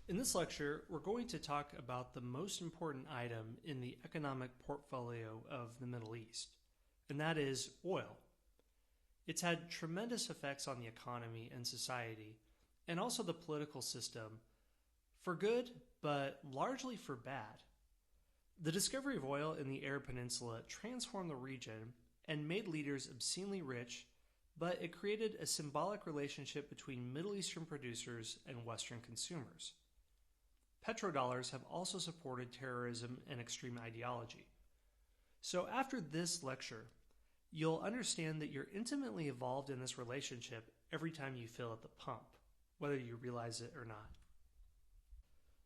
In this lecture, we're going to talk about the most important item in the economic portfolio of the Middle East, and that is oil. It's had tremendous effects on the economy and society, and also the political system, for good, but largely for bad. The discovery of oil in the Arab Peninsula transformed the region and made leaders obscenely rich, but it created a symbolic relationship between Middle Eastern producers and Western consumers. Petrodollars have also supported terrorism and extreme ideology. So after this lecture, you'll understand that you're intimately involved in this relationship every time you fill at the pump, whether you realize it or not.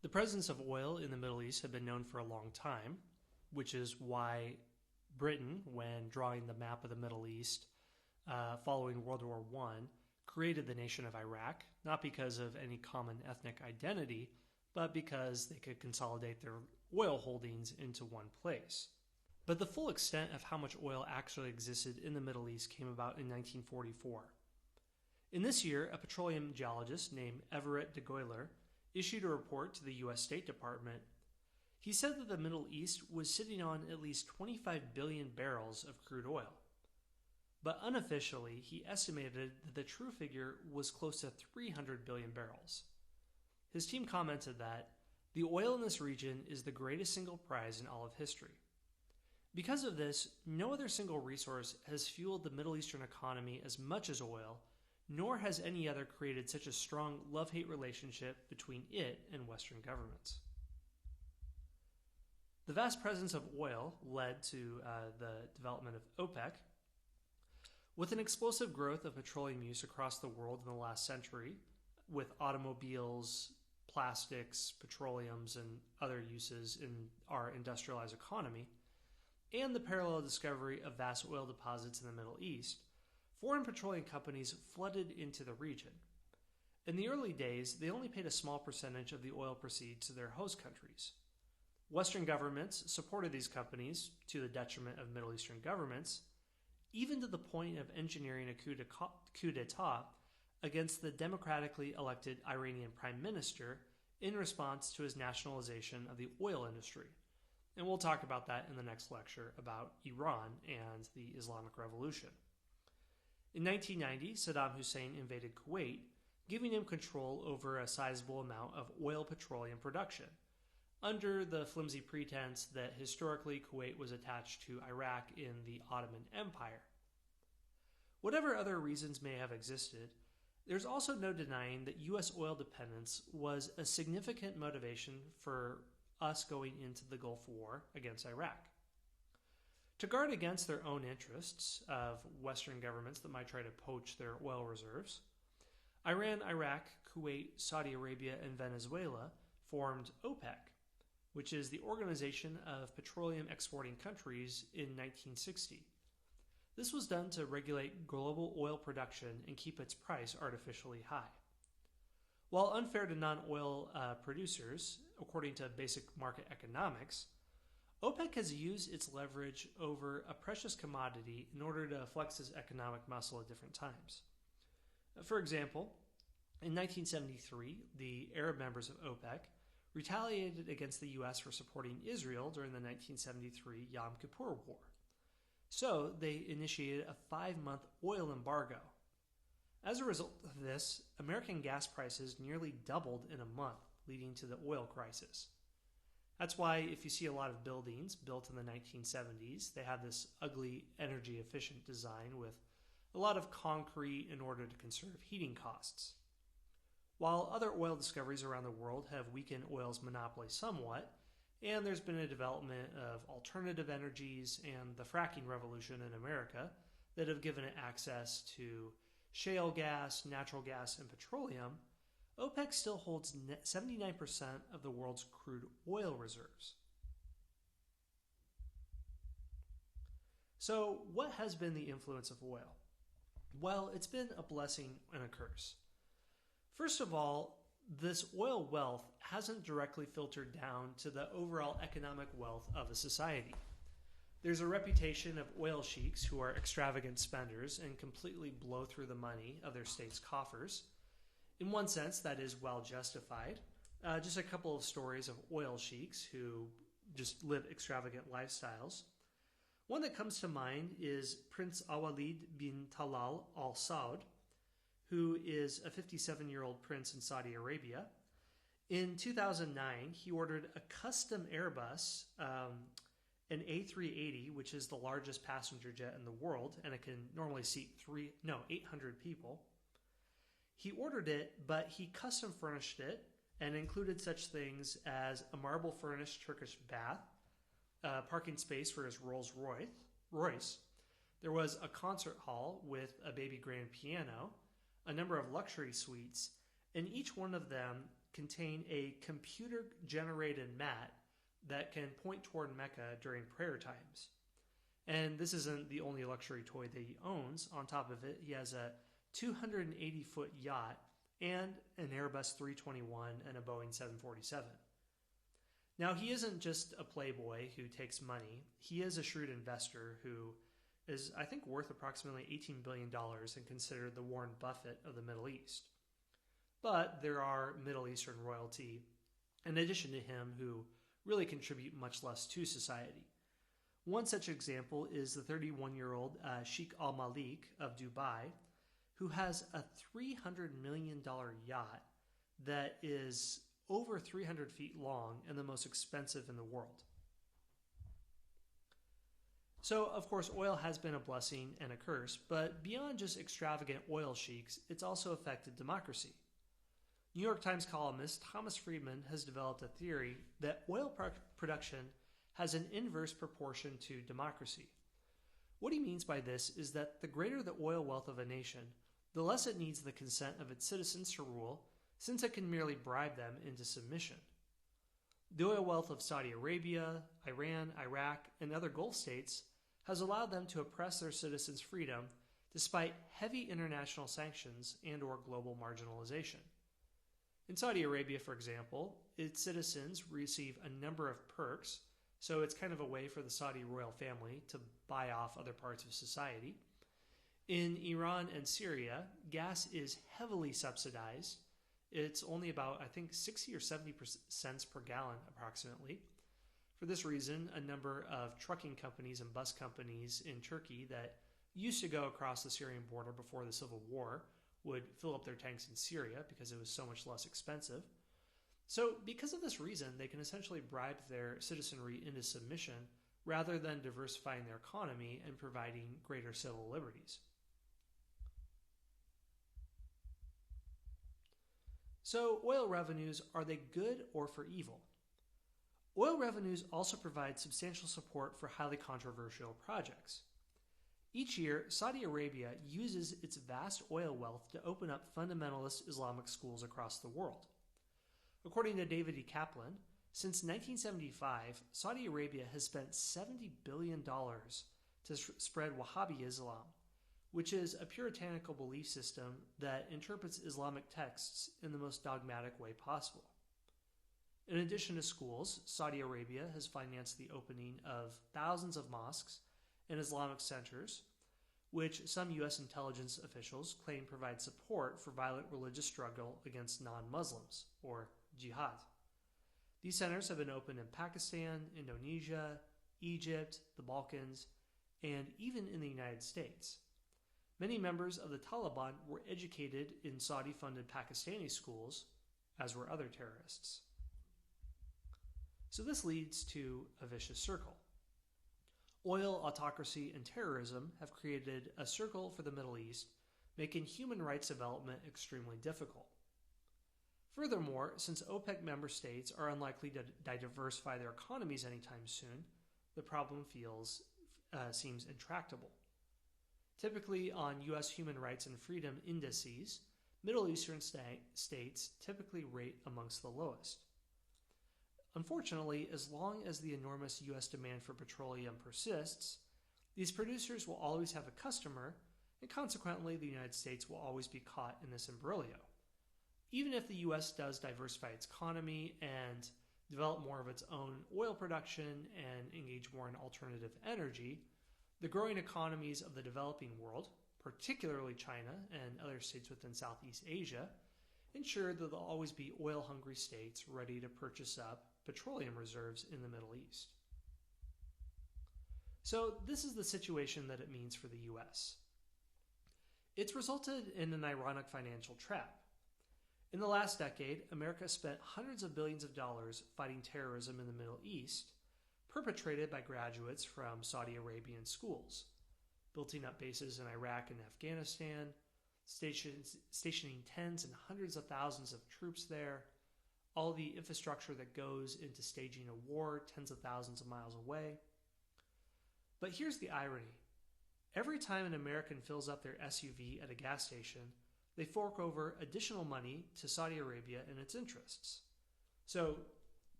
The presence of oil in the Middle East had been known for a long time, which is why Britain, when drawing the map of the Middle East following World War I, created the nation of Iraq, not because of any common ethnic identity, but because they could consolidate their oil holdings into one place. But the full extent of how much oil actually existed in the Middle East came about in 1944. In this year, a petroleum geologist named Everett de Goyler issued a report to the U.S. State Department. He said that the Middle East was sitting on at least 25 billion barrels of crude oil. But unofficially, he estimated that the true figure was close to 300 billion barrels. His team commented that the oil in this region is the greatest single prize in all of history. Because of this, no other single resource has fueled the Middle Eastern economy as much as oil, nor has any other created such a strong love-hate relationship between it and Western governments. The vast presence of oil led to the development of OPEC. With an explosive growth of petroleum use across the world in the last century, with automobiles, plastics, petroleums, and other uses in our industrialized economy, and the parallel discovery of vast oil deposits in the Middle East, foreign petroleum companies flooded into the region. In the early days, they only paid a small percentage of the oil proceeds to their host countries. Western governments supported these companies to the detriment of Middle Eastern governments, even to the point of engineering a coup d'etat against the democratically elected Iranian prime minister in response to his nationalization of the oil industry. And we'll talk about that in the next lecture about Iran and the Islamic Revolution. In 1990, Saddam Hussein invaded Kuwait, giving him control over a sizable amount of oil petroleum production, under the flimsy pretense that historically Kuwait was attached to Iraq in the Ottoman Empire. Whatever other reasons may have existed, there's also no denying that U.S. oil dependence was a significant motivation for us going into the Gulf War against Iraq. To guard against their own interests of Western governments that might try to poach their oil reserves, Iran, Iraq, Kuwait, Saudi Arabia, and Venezuela formed OPEC, which is the Organization of Petroleum Exporting Countries in 1960. This was done to regulate global oil production and keep its price artificially high. While unfair to non-oil producers, according to basic market economics, OPEC has used its leverage over a precious commodity in order to flex its economic muscle at different times. For example, in 1973, the Arab members of OPEC retaliated against the U.S. for supporting Israel during the 1973 Yom Kippur War. So they initiated a 5-month oil embargo. As a result of this, American gas prices nearly doubled in a month, leading to the oil crisis. That's why if you see a lot of buildings built in the 1970s, they have this ugly energy-efficient design with a lot of concrete in order to conserve heating costs. While other oil discoveries around the world have weakened oil's monopoly somewhat, and there's been a development of alternative energies and the fracking revolution in America that have given it access to shale gas, natural gas, and petroleum, OPEC still holds 79% of the world's crude oil reserves. So, what has been the influence of oil? Well, it's been a blessing and a curse. First of all, this oil wealth hasn't directly filtered down to the overall economic wealth of a society. There's a reputation of oil sheiks who are extravagant spenders and completely blow through the money of their state's coffers. In one sense, that is well justified. Just a couple of stories of oil sheiks who just live extravagant lifestyles. One that comes to mind is Prince Awalid bin Talal Al Saud, who is a 57-year-old prince in Saudi Arabia. In 2009, he ordered a custom Airbus, an A380, which is the largest passenger jet in the world, and it can normally seat 800 people. He ordered it, but he custom furnished it and included such things as a marble furnished Turkish bath, a parking space for his Rolls Royce. There was a concert hall with a baby grand piano, a number of luxury suites, and each one of them contain a computer-generated mat that can point toward Mecca during prayer times. And this isn't the only luxury toy that he owns. On top of it, he has a 280-foot yacht and an Airbus 321 and a Boeing 747. Now, he isn't just a playboy who takes money. He is a shrewd investor who is, I think, worth approximately $18 billion and considered the Warren Buffett of the Middle East. But there are Middle Eastern royalty, in addition to him, who really contribute much less to society. One such example is the 31-year-old Sheikh Al Malik of Dubai, who has a $300 million yacht that is over 300 feet long and the most expensive in the world. So, of course, oil has been a blessing and a curse, but beyond just extravagant oil sheiks, it's also affected democracy. New York Times columnist Thomas Friedman has developed a theory that oil production has an inverse proportion to democracy. What he means by this is that the greater the oil wealth of a nation, the less it needs the consent of its citizens to rule, since it can merely bribe them into submission. The oil wealth of Saudi Arabia, Iran, Iraq, and other Gulf states has allowed them to oppress their citizens' freedom despite heavy international sanctions and/or global marginalization. In Saudi Arabia, for example, its citizens receive a number of perks, so it's kind of a way for the Saudi royal family to buy off other parts of society. In Iran and Syria, gas is heavily subsidized. It's only about, I think, 60 or 70 cents per gallon approximately. For this reason, a number of trucking companies and bus companies in Turkey that used to go across the Syrian border before the civil war would fill up their tanks in Syria because it was so much less expensive. So because of this reason, they can essentially bribe their citizenry into submission rather than diversifying their economy and providing greater civil liberties. So oil revenues, are they good or for evil? Oil revenues also provide substantial support for highly controversial projects. Each year, Saudi Arabia uses its vast oil wealth to open up fundamentalist Islamic schools across the world. According to David E. Kaplan, since 1975, Saudi Arabia has spent $70 billion to spread Wahhabi Islam, which is a puritanical belief system that interprets Islamic texts in the most dogmatic way possible. In addition to schools, Saudi Arabia has financed the opening of thousands of mosques and Islamic centers, which some U.S. intelligence officials claim provide support for violent religious struggle against non-Muslims, or jihad. These centers have been opened in Pakistan, Indonesia, Egypt, the Balkans, and even in the United States. Many members of the Taliban were educated in Saudi-funded Pakistani schools, as were other terrorists. So this leads to a vicious circle. Oil, autocracy, and terrorism have created a circle for the Middle East, making human rights development extremely difficult. Furthermore, since OPEC member states are unlikely to diversify their economies anytime soon, the problem seems intractable. Typically, on U.S. human rights and freedom indices, Middle Eastern states typically rate amongst the lowest. Unfortunately, as long as the enormous U.S. demand for petroleum persists, these producers will always have a customer, and consequently the United States will always be caught in this imbroglio. Even if the U.S. does diversify its economy and develop more of its own oil production and engage more in alternative energy, the growing economies of the developing world, particularly China and other states within Southeast Asia, ensured that there'll always be oil-hungry states ready to purchase up petroleum reserves in the Middle East. So this is the situation that it means for the U.S. It's resulted in an ironic financial trap. In the last decade, America spent hundreds of billions of dollars fighting terrorism in the Middle East, perpetrated by graduates from Saudi Arabian schools, building up bases in Iraq and Afghanistan, stationing tens and hundreds of thousands of troops there, all the infrastructure that goes into staging a war tens of thousands of miles away. But here's the irony. Every time an American fills up their SUV at a gas station, they fork over additional money to Saudi Arabia and its interests. So,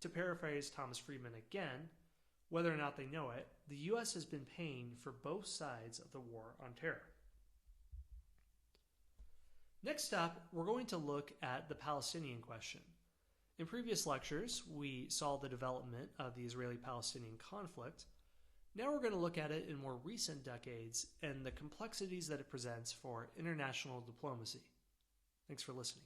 to paraphrase Thomas Friedman again, whether or not they know it, the U.S. has been paying for both sides of the war on terror. Next up, we're going to look at the Palestinian question. In previous lectures, we saw the development of the Israeli-Palestinian conflict. Now we're going to look at it in more recent decades and the complexities that it presents for international diplomacy. Thanks for listening.